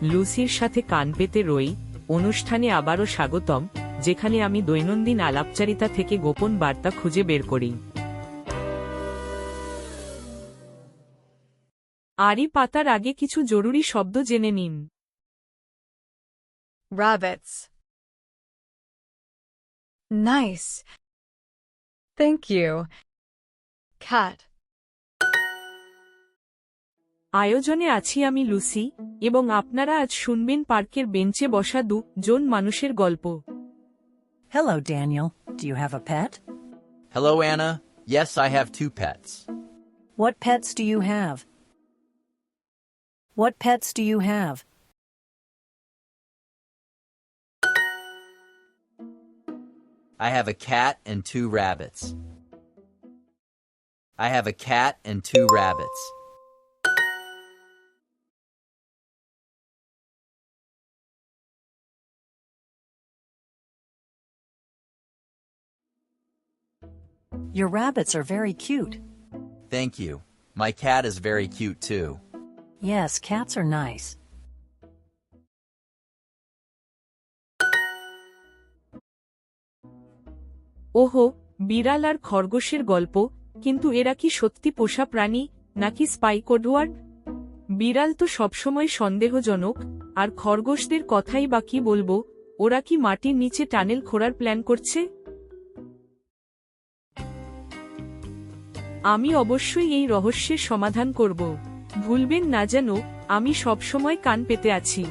লুসির সাথে কান পেতে রই অনুষ্ঠানে আবারও স্বাগতম, যেখানে আমি দৈনন্দিন আলাপচারিতা থেকে গোপন বার্তা খুঁজে বের করি। আড়ি পাতার আগে কিছু জরুরি শব্দ জেনে নিন। Rabbits. Nice. Thank you. Cat. আয়োজনে আছি আমি লুসি, এবং আপনারা আজ শুনবেন পার্কের বেঞ্চে বসা জন মানুষের গল্প। Hello, Daniel. Do you have a pet? Hello, Anna. Yes, I have 2 pets. What pets do you have? What pets do you have? I have a cat and 2 rabbits. I have a cat and 2 rabbits. Your rabbits are very cute. Thank you. My cat is very cute too. Yes, cats are nice. ওহো, বিড়াল আর খরগোশের গল্প, কিন্তু এরা কি সত্যি পোষা প্রাণী, নাকি স্পাই কোডওয়ার্ড? বিড়াল তো সবসময় সন্দেহজনক, আর খরগোশদের কথাই বা কি বলবো, ওরা কি মাটির নিচে টানেল খোঁড়ার প্ল্যান করছে? আমি অবশ্যই এই রহস্যের সমাধান করব। ভুলবেন না যেন, আমি সবসময় কান পেতে আছি।